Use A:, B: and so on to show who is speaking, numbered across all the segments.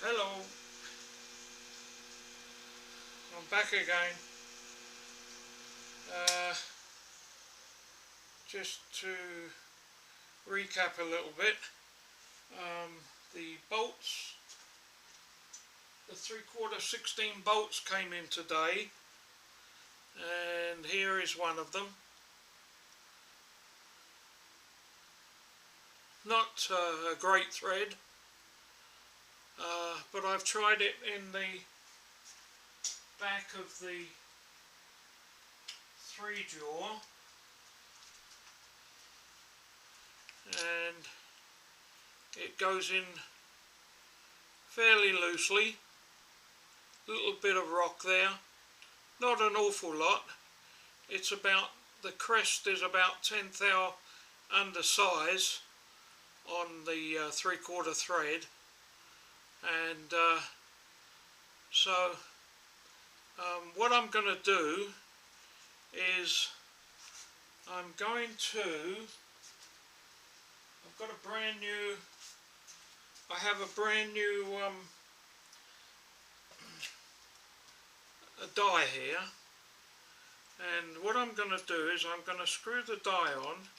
A: Hello, I'm back again. Just to recap a little bit, the bolts, the 3/4 16 bolts came in today, and here is one of them. Not a great thread, but I've tried it in the back of the 3-jaw, and it goes in fairly loosely. A little bit of rock there, not an awful lot. It's about, the crest is about 10th thou under size on the 3/4 thread, and so what I'm going to do is I've got a brand new, I have a brand new a die here, and what I'm going to do is I'm going to screw the die on.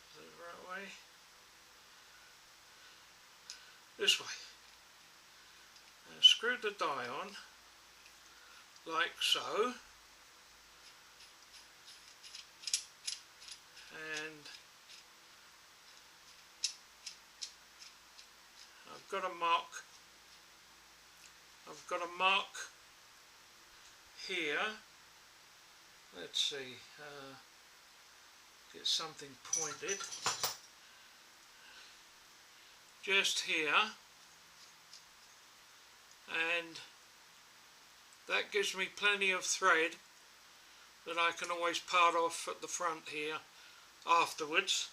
A: Is it the right way? This way. And screw the die on like so, and I've got a mark here. Let's see, get something pointed just here, and that gives me plenty of thread that I can always part off at the front here afterwards.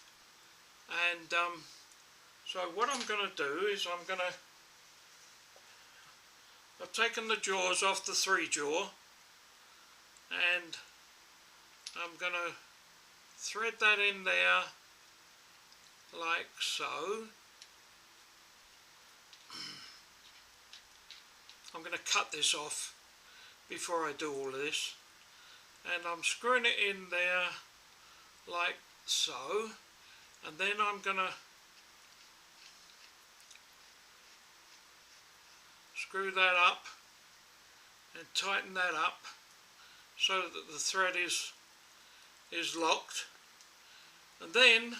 A: And so what I'm going to do is I've taken the jaws off the 3-jaw, and I'm going to thread that in there like so. I'm going to cut this off before I do all of this, and I'm screwing it in there like so, and then I'm going to screw that up and tighten that up so that the thread is locked. And then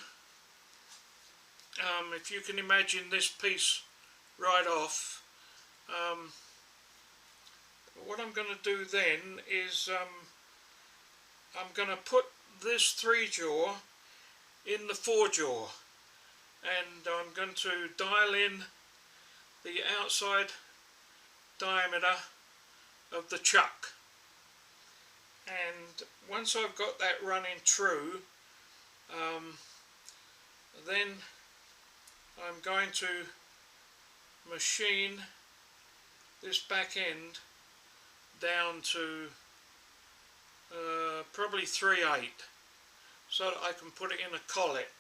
A: if you can imagine this piece right off, what I'm going to do then is I'm going to put this 3-jaw in the 4-jaw, and I'm going to dial in the outside diameter of the chuck. And once I've got that running true, then I'm going to machine this back end down to probably 3/8, so that I can put it in a collet.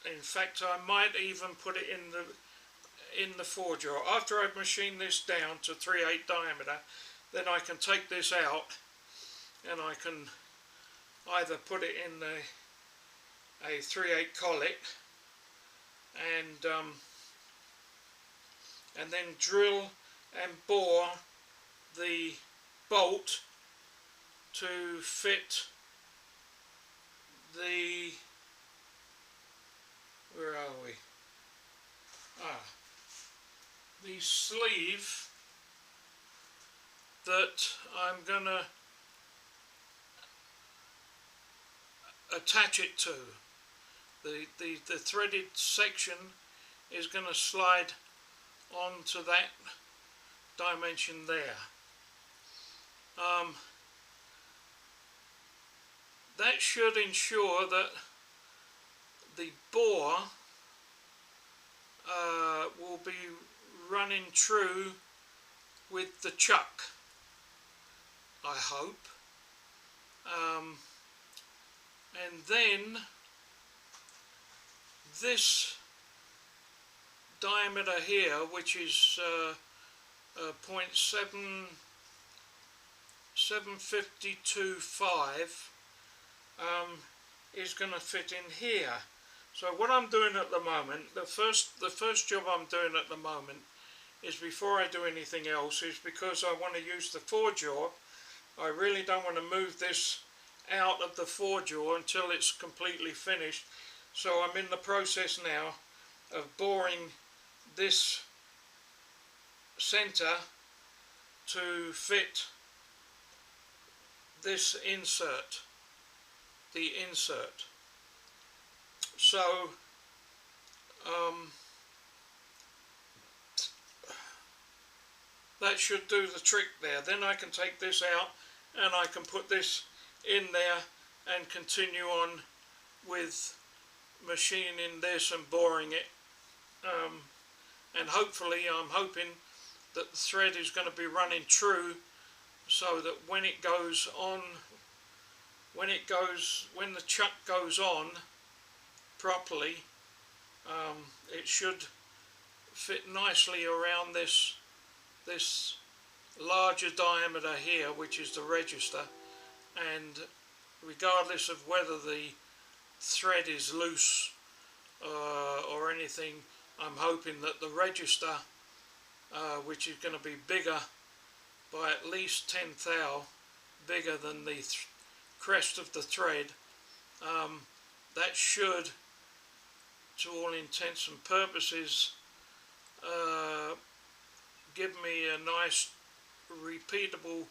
A: In fact, I might even put it in the 4-jaw. After I've machined this down to 3/8 diameter, then I can take this out and I can either put it in a 3/8 collet and then drill and bore the bolt to fit the, where are we? The sleeve that I'm going to attach it to. The threaded section is going to slide onto that dimension there. That should ensure that the bore will be running true with the chuck, I hope. and then this diameter here, which is 0.752.5, is going to fit in here. So what I'm doing at the moment, the first job I'm doing at the moment is, before I do anything else, is because I want to use the 4-jaw. I really don't want to move this out of the 4-jaw until it's completely finished. So I'm in the process now of boring this center to fit this insert, the insert. So that should do the trick there. Then I can take this out and I can put this in there and continue on with machining this and boring it, and hopefully I'm hoping that the thread is going to be running true, so that when it goes on, when the chuck goes on properly, it should fit nicely around this larger diameter here, which is the register. And regardless of whether the thread is loose or anything, I'm hoping that the register, which is going to be bigger by at least 10 thou, bigger than the crest of the thread, that should, to all intents and purposes, give me a nice, repeatable,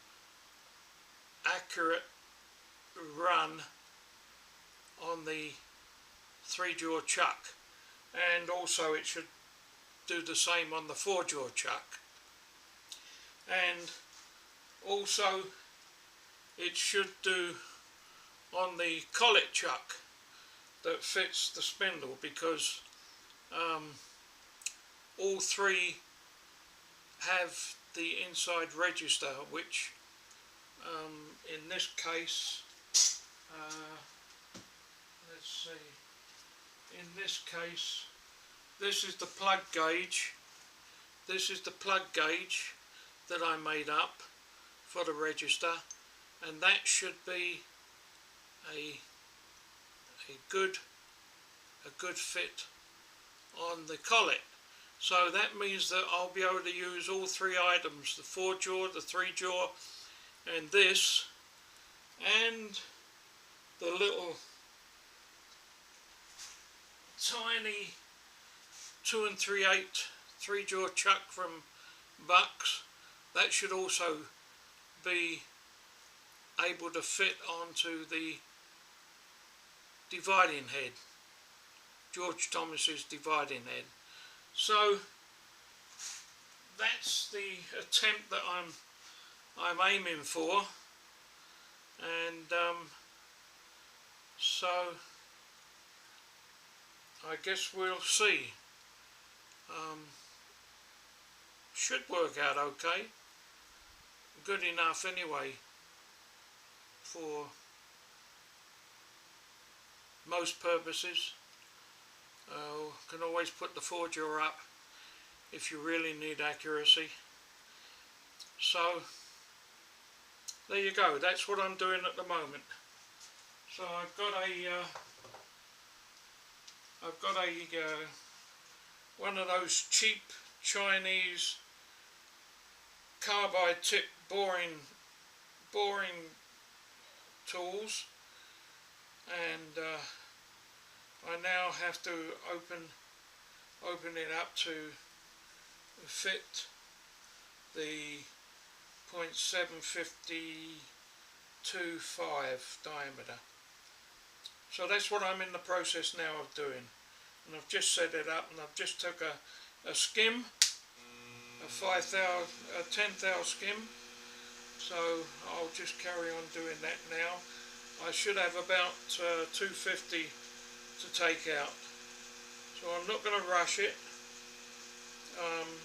A: accurate run on the 3-jaw chuck. And also it should do the same on the 4-jaw chuck. And also it should do on the collet chuck that fits the spindle, because all three have the inside register, which in this case, let's see, in this case, this is the plug gauge. This is the plug gauge that I made up for the register, and that should be a good fit on the collet. So that means that I'll be able to use all three items, the 4-jaw, the 3-jaw, and this, and the little tiny 2 3/8 3-jaw chuck from Bucks. That should also be able to fit onto the dividing head, George Thomas's dividing head. So that's the attempt that I'm aiming for, and so I guess we'll see. Should work out okay, good enough anyway for most purposes. Can always put the 4-jaw up if you really need accuracy. So there you go, that's what I'm doing at the moment. So I've got one of those cheap Chinese carbide tip boring tools, and I now have to open it up to fit the 0.752.5 diameter. So that's what I'm in the process now of doing, and I've just set it up, and I've just took a skim, a 10 thou skim. So I'll just carry on doing that now. I should have about 250 to take out, so I'm not going to rush it.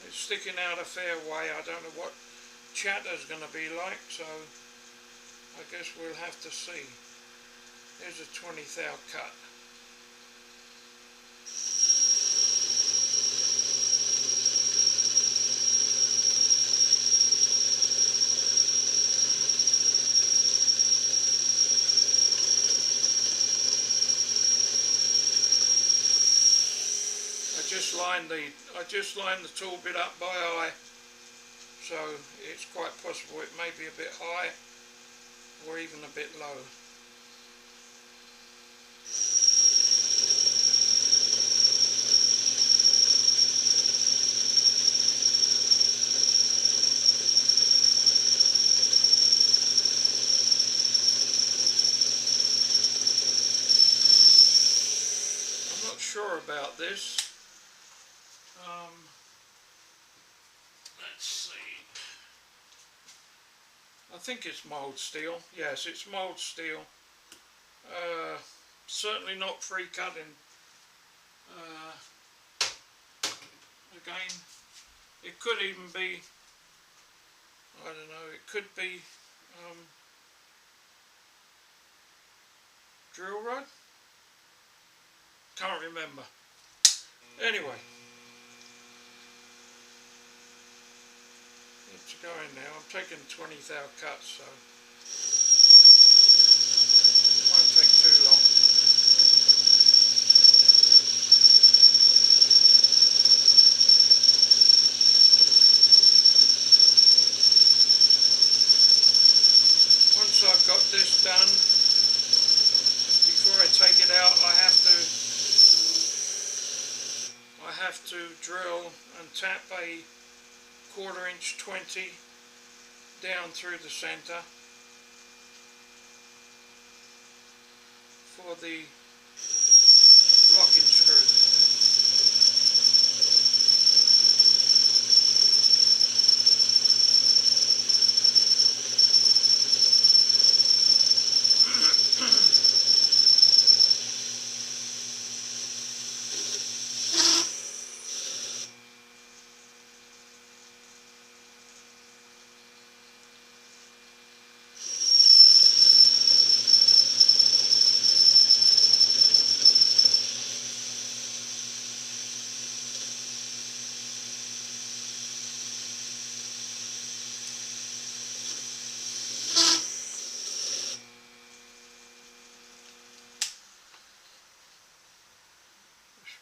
A: It's sticking out a fair way. I don't know what chatter's going to be like, so I guess we'll have to see. There's a 20th thou cut. I just lined the tool bit up by eye, so it's quite possible it may be a bit high or even a bit low. I'm not sure about this. Let's see. I think it's mild steel. Yes, it's mild steel. Certainly not free cutting. Again, it could even be, I don't know, it could be drill rod? Can't remember. Anyway, it's going now. I'm taking 20th thou cuts, so it won't take too long. Once I've got this done, before I take it out, I have to drill and tap a 1/4 inch 20 down through the center for the locking screw.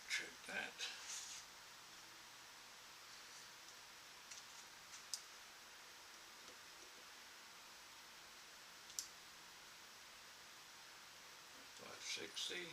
A: Check that. $560.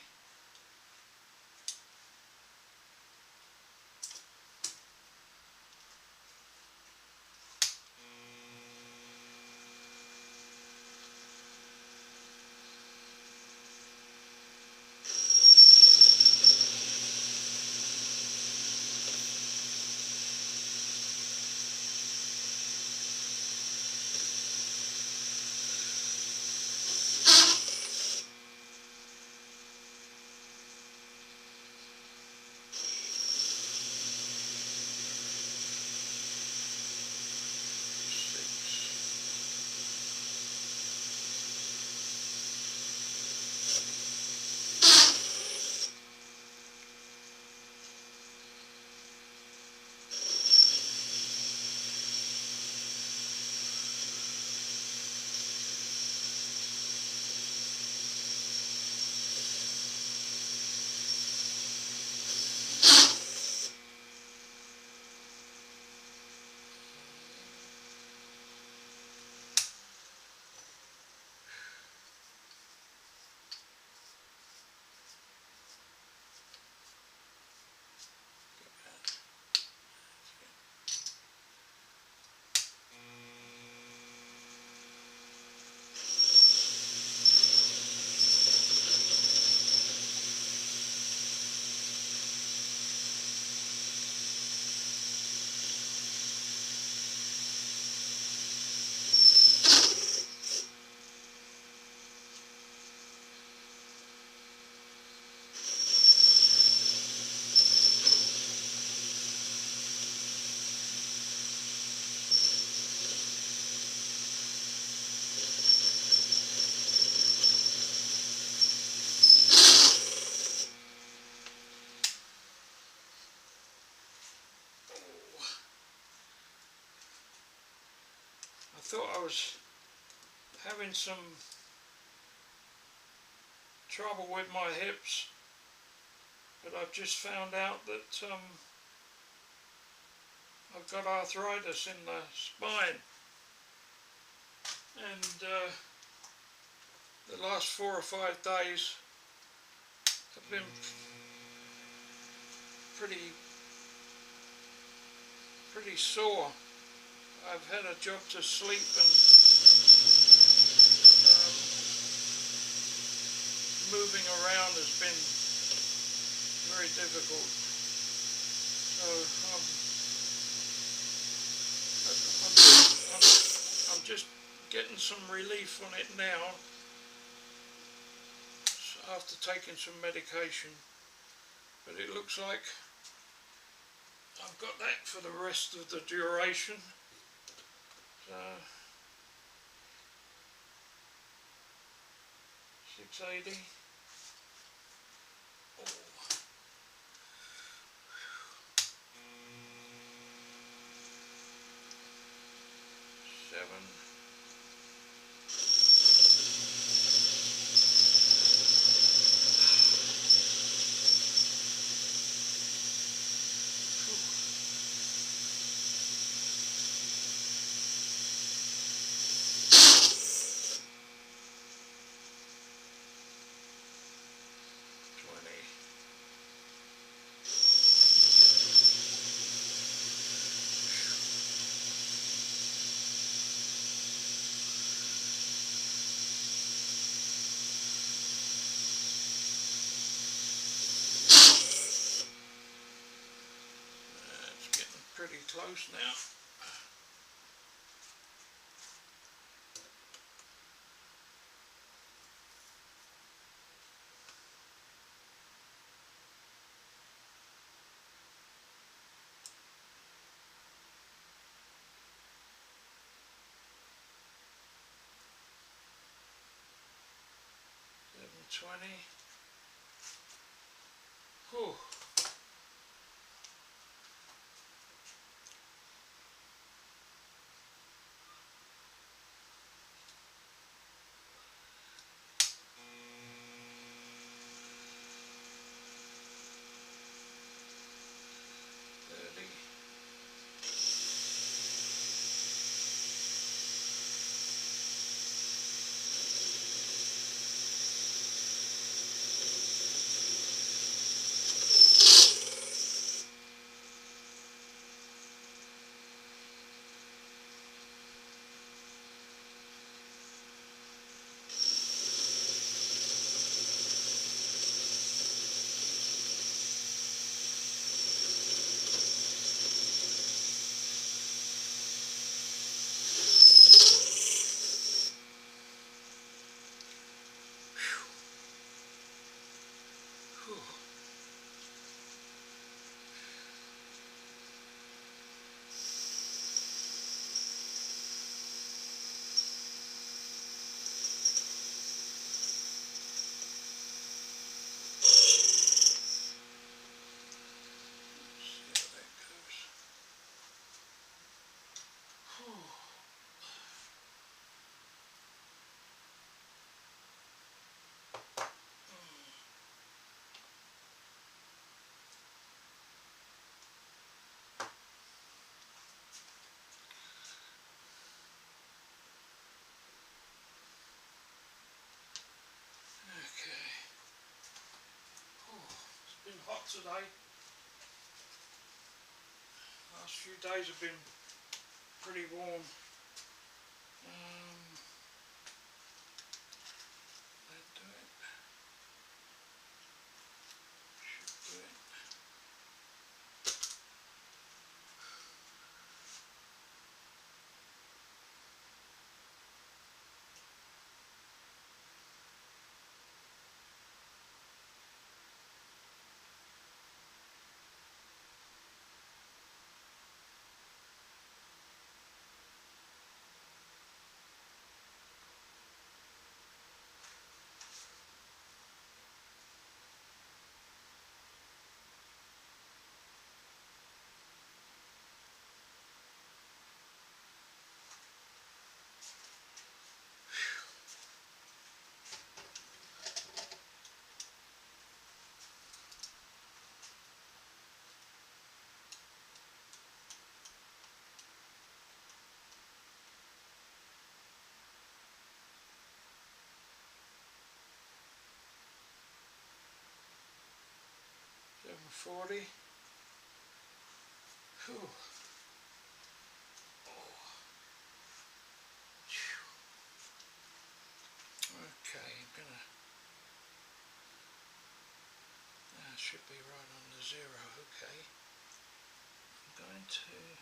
A: thought I was having some trouble with my hips, but I've just found out that I've got arthritis in the spine, and the last 4 or 5 days have been pretty sore. I've had a job to sleep, and moving around has been very difficult. So I'm just getting some relief on it now after taking some medication, but it looks like I've got that for the rest of the duration. So 680. Oh. 7. Pretty close now. $7.20. Whew. Been hot today. Last few days have been pretty warm. That'll do it. Should do it. 40. Whew. Okay, I'm gonna, should be right on the 0, okay. I'm going to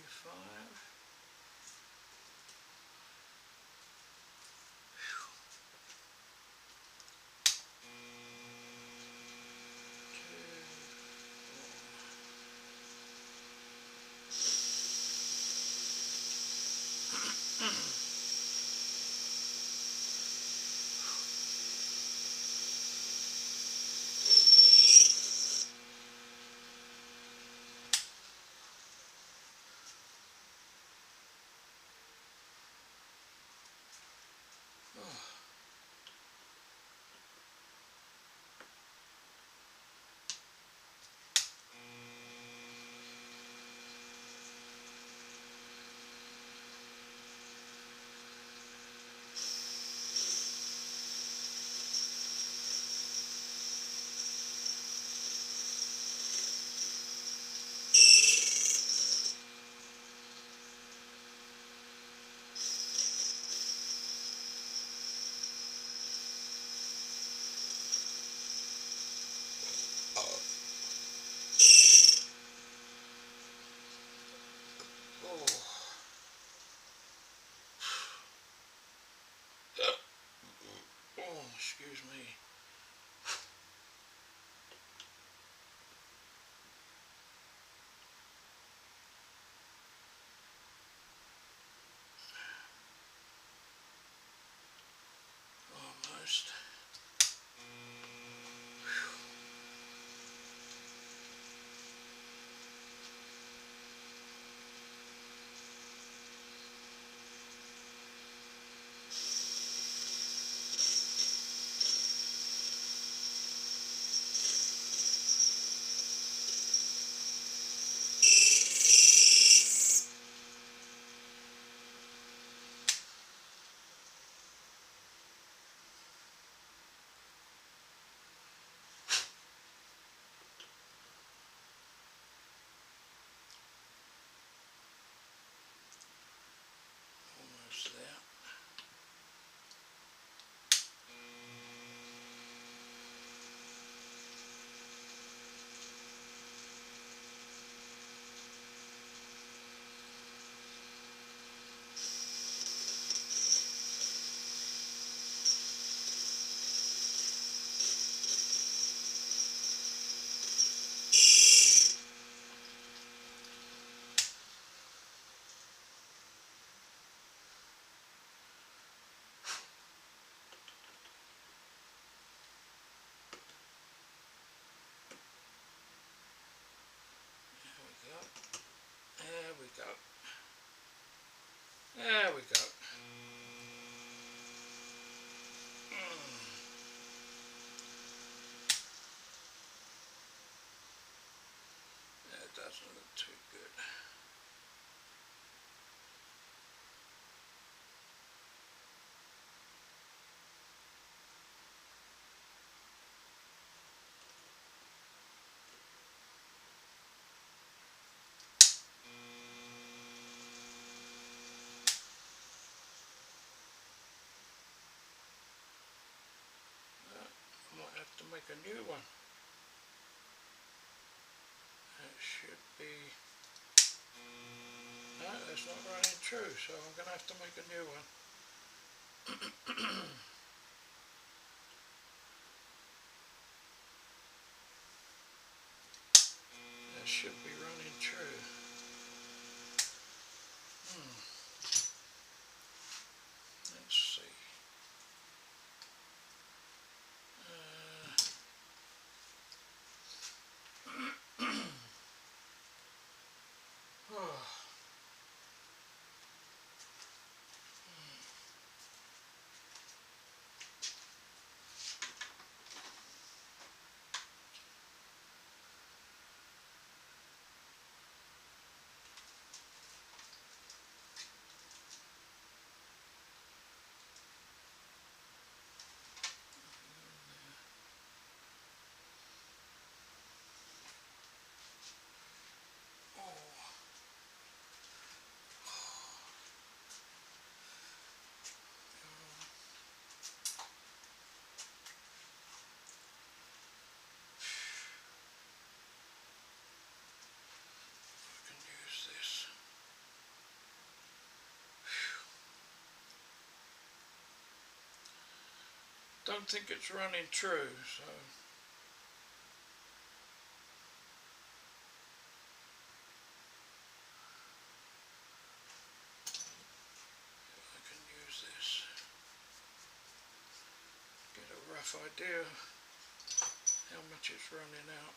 A: five. Oh, excuse me. Almost. make a new one. That should be... No, that's not running true, so I'm going to have to make a new one. That should be running true. Let's see. Oh. Don't think it's running true, so I can use this. Get a rough idea how much it's running out.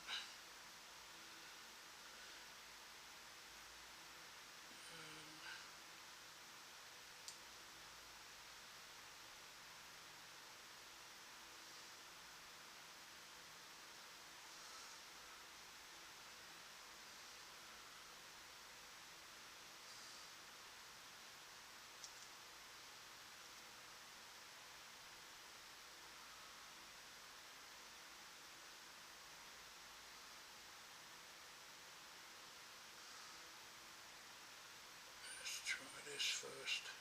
A: Let's try this first.